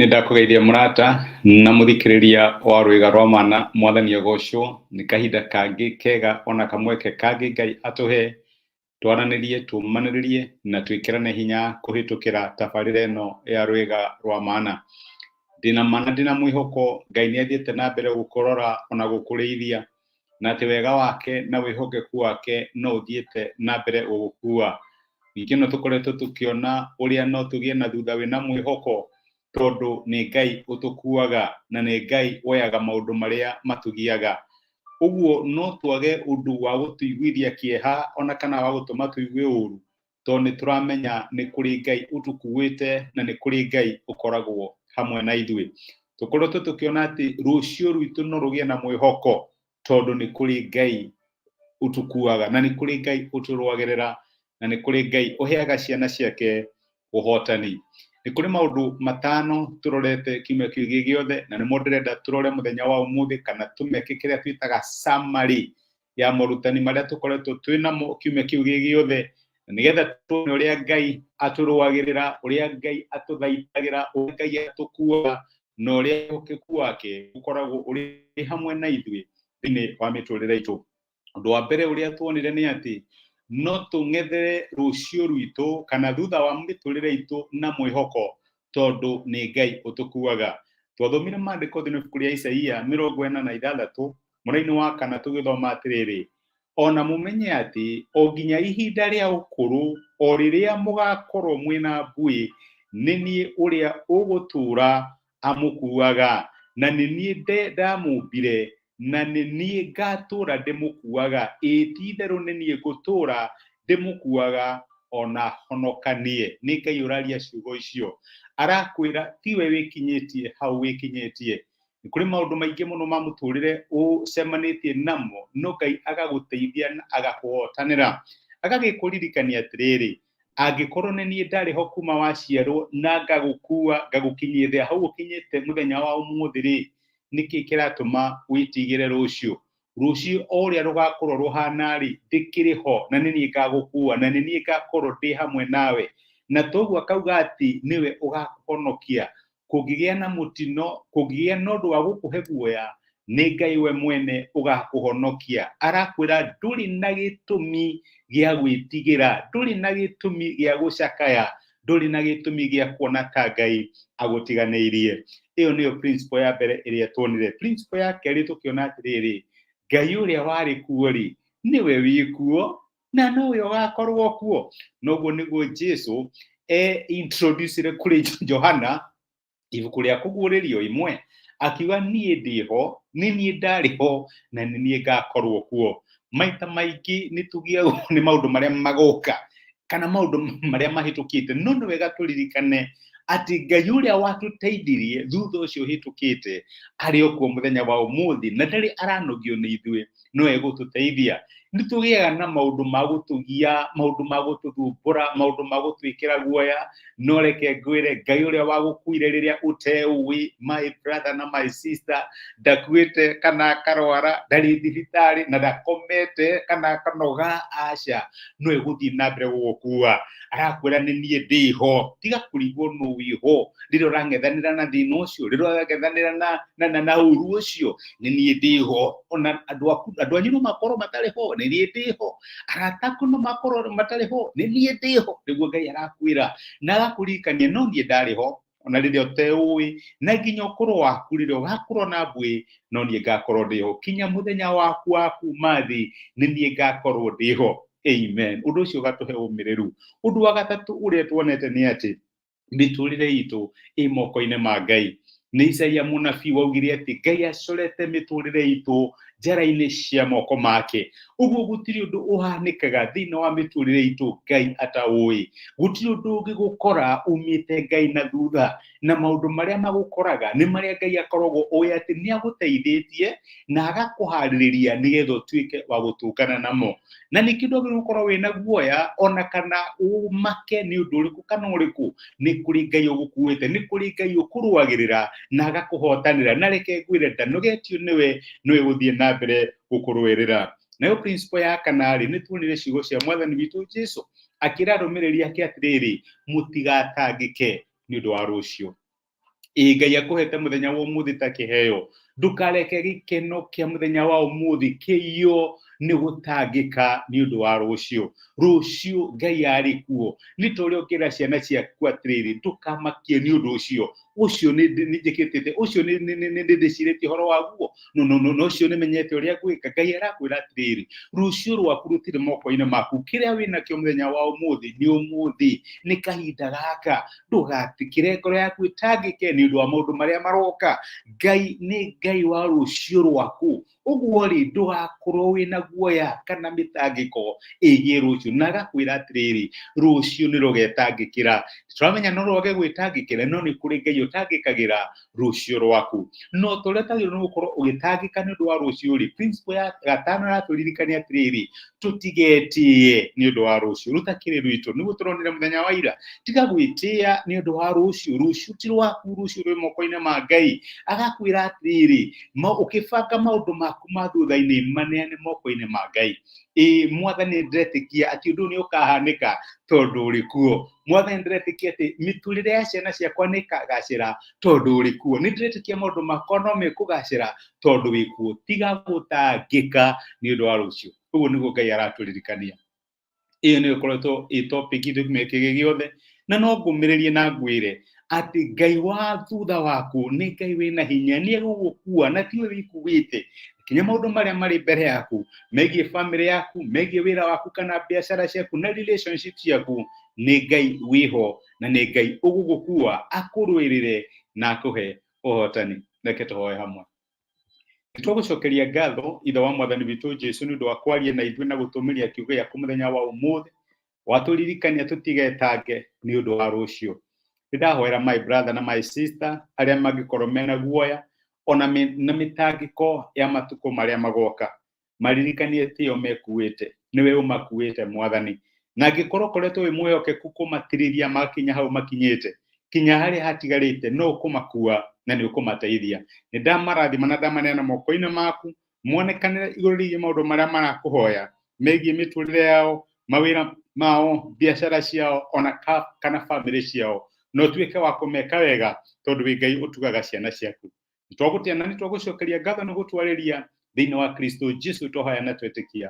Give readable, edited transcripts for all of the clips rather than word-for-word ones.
Nindakugeithia murata na muthikiriria wa Rwiga rwa Mana mwathani agocwo ni kahinda kangi kega ona kamweke kangi Ngai atuhe twaranirie tumaniririe na twikirane hinya kuhitukira tabarira eno ya Rwiga rwa Mana. Ndina mana ndina mwihoko Ngai ni athiete na mbere gukurora ona gukurithia na ati wega wake na wihokeku wake no uthiete na mbere gugukua. Ningĩ no tukoretwo tukiona uria no tugie na thutha wina mwihoko tondu ni Ngai utukuaga na ni Ngai woyaga maundu maria matugiaga. Uguo no twage undu wa gutuiguithia kieha ona kana wa gutuma tuigue uru tondu ni turamenya ni kuri Ngai utukuite na ni kuri Ngai ukoragwo hamwe na ithui. Tukoretwo tukiona ati rucio rwitu no rugie na mwihoko tondu ni kuri Ngai utukuaga na ni kuri Ngai uturwagirira na ni kuri Ngai uheaga ciana ciake uhotani. Ni kuri maundu matano turorete kiumia kiu giothe na ni ndirenda turore muthenya wa umuthi kana tumeke kiria twitaga summary ya morutani maria tukoretwo twinamo kiumia kiu giothe nigetha tuone uria Ngai aturwagirira, uria Ngai atuthaitagira, uria Ngai atukua na uria hokeku wake ukoragwo uri hamwe na ithui thini wa miturire itu. Undu wa mbere uria tuonire ni ati no tung'ethere rucio rwitu kana thutha wa miturire itu na mwihoko tondu ni Ngai utukuaga. Twathomire maandiko thini ibuku ria Isaia 46 muraini wa kana tugithoma atiriri, ona mumenye ati o nginya ihinda ria ukuru o riria mugakorwo mwina mbui ni nie uria ugutura amukuaga na ni nie ndamumbire na ni nie ngatura ndimukuaga, ithitheru ni nie gutura ndimukuaga ona honokanie. Ni Ngai uraria ciugo icio, arakwira tiwe wikinyitie hau wikinyitie. Ni kuri maundu maingi muno ma muturire ucemanitie namo no Ngai agaguteithia na agakuhotanira, agagikuririkania atiriri, angikorwo ni nie ndariho kuma waciarwo na ngagukua ngagukinyithia hau ukinyite muthenya wa umuthi ri, niki kiratuma witigire rucio uria rugakorwo ruhana ri ndikiriho na ni nie ngagukua na ni nie ngakorwo ndi hamwe nawe. Na toguo akauga ati niwe ugakuhonokia kungigia na mutino, kungigia nondu wa gukuhe guoya, ni Ngai we mwene ugakuhonokia. Arakwira nduri na gitumi gia gwitigira, nduri na gitumi gia gucakaya, nduri na gitumi gia kuona ta Ngai agutiganiirie. Iyo niyo principle ya mbere iria tuonire. Principle ya keri tukiona atiriri, Ngai uria wari kuo ri niwe wikuo na nowe ugakorwo kuo. Noguo niguo Jesu introducire kuri Johana ibuku ria kuguririo imwe akiuga nie ndiho, ni nie ndariho na ni nie ngakorwo kuo. Maita maingi nitugiagwo ni maundu maria magoka kana maundu maria mahitukite, no ni wega turirikane ati Ngai uria watuteithirie thutha ucio hitukite ari okuo muthenya wa umuthi na ndari aranogio ni ithui no egututeithia. Nitugiaga na maundu ma gutugia, maundu ma gututhumbura, maundu ma gutwikira guoya, no reke ngwire Ngai uria wagukuire riria uteui, my brother na my sister, ndakuite kana karwara ndari thibitari na ndakomete kana kanoga, aca no eguthii na mbere gugukua. Arakwira ni nie ndiho, tiga kurigwo no wiho, riria urang'ethanira na thina ucio, riria urang'ethanira na uru ucio, ni nie ndiho. Ona andu anyu no makorwo matariho, ni nie ndiho. Arataku no makorwo matariho, ni nie ndiho. Niguo Ngai arakwira na agakuririkania no nie ndariho ona riria uteui, na nginya ukuru waku riria ugakorwo na mbui no nie ngakorwo ndiho. Kinya muthenya waku wa kuma thi ni nie ngakorwo ndiho. Amen. Undu ucio gatuhe umiriru. Undu wa gatatu uria tuonete ni ati miturire itu i moko-ini ma Ngai. Ni Isaia munabii waugire ati Ngai acorete miturire itu njara-ini cia moko make. Uguo gutiri undu uhanikaga thina wa miturire itu Ngai ataui. Gutiri undu ungigukora umite Ngai na thutha, na maundu maria magukoraga ni maria Ngai akoragwo oĩ ati ni aguteithitie na agakuhaririria nigetha utuike wa gutungana namo. Na ni kindu gukorwo wina guoya ona kana umake ni undu uriku kana uriku, ni kuri Ngai ugukuite, ni kuri Ngai ukurwagirira na agakuhotanira. Na reke ngwire ndanogetio niwe guthie na mbere gukurwirira. Nayo principle ya kanari ni tuonire ciugo cia mwathani witu Jesu akira arumiriri ake atiriri, mutigatangike ni undu wa rucio. Ngai akuhete muthenya wa umuthi ta kiheo. Ndukareke gikeno kia muthenya wa umuthi kiyo ni gutangika ni undu wa rucio. Rucio Ngai ari kuo. Ni turi ukira ciana ciaku atiriri ndukamakie ni undu ucio. Ucio ni njikitite, ucio ni ndicirĩtie horo waguo. No ucio ni menyete uria gwika. Ngai arakwira atiriri rucio rwaku rutire moko-inĩ maku. Kiria wina kio muthenya wa umuthi ni umuthi, ni kahinda gaka. Ndugatikire ngoro yaku itangike ni undu wa maundu maria maroka. Ngai ni Ngai wa rucio rwaku. Uguo ri ndugakorwo wina guoya kana mitangiko igie rucio. Na agakwira atiriri rucio ni rugetangikira. Turamenya no rwage gwitangikira, no ni kuri Ngai utangikagira rucio rwaku. No turetagirwo no gukorwo ugitangika ni undu wa rucio ri. Principle ya gatano yaturirikania atiriri tutigetie ni undu wa rucio. Rutakiri rwitu niguo turonire muthenya wa ira. Tiga gwitia ni undu wa rucio. Rucio ti rwaku, rucio rwi moko-inĩ ma Ngai. Agakwira atiriri ukibanga maundu maku ma thutha-inĩ maneane moko-inĩ ma Ngai. Mwathani ndĩretikia ati undu ni ukahanika tondu uri kuo. Mwathani ndĩretikia ati miturire ya ciana ciakwa ni ikagacira tondu uri kuo. Ni ndĩretikia maundu makwa no mekugacira tondu wi kuo. Tiga gutangika ni undu wa rucio. Uguo niguo Ngai araturirikania. Iyo ni ukoretwo topic ithu mekege giothe, na no ngumiririe na ngwire ati Ngai wa thutha waku ni Ngai wina hinya, ni egugukua na ti we wikuite. Kinya maundu maria mari mbere yaku megie family yaku, megie wira waku kana biashara ciaku na relationship ciaku, ni Ngai wiho na ni Ngai ugugukua akurwirire na akuhe uhotani. Reke tuhoe hamwe. Nitwagucokeria ngatho ithe wa mwathani witu Jesu ni undu wa kwaria na ithuĩ na gutumiria kiugo gĩaku muthenya wa umuthi. Waturirikania tutigetange ni undu wa rucio. Ndahoera my brother na my sister aria magikorwo mena guoya ona na mitangiko ya matuko maria magoka. Maririkanie tio mekuite, niwe umakuite Mwathani. Na ngikorwo koretwo wi mwihokeku kumatiriria makinya hau makinyite, kinya hari hatigarite no kumakua na ni ukumateithia. Ni ndamarathima na ndamaneana moko-inĩ maku, muonekanire iguru rĩgiĩ maundu maria marakuhoya megie miturire yao, mawira mao, biashara ciao ona kana family ciao. No tuike wa kumeka wega tondu wi Ngai utugaga ciana ciaku. Nitwagutia na nitwagucokeria ngatho ni gutwarĩria thĩinĩ wa Kristo Jesu tũhoya na twĩtĩkia.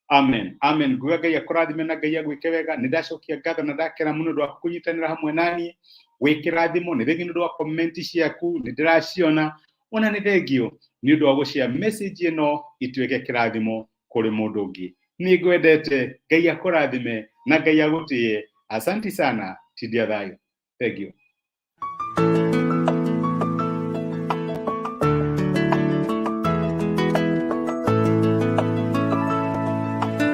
Amen. Amen. Nguga Ngai akũrathime na Ngai agwĩke wega. Nĩ ndacokia ngatho na ndakena mũno ũndũ wa kũnyitanĩra hamwe naniĩ. Wĩ kĩrathimo, nĩ thengio nĩ ũndũ wa comment ciaku, nĩ ndĩraciona. Ona nĩ thengio nĩ ũndũ wa gũshare message ĩno ituĩke kĩrathimo kũrĩ mũndũ ũngĩ. Nĩ ngwendete. Ngai akũrathime na Ngai agũtĩe. Asante sana. Tidia thayo. Thank you.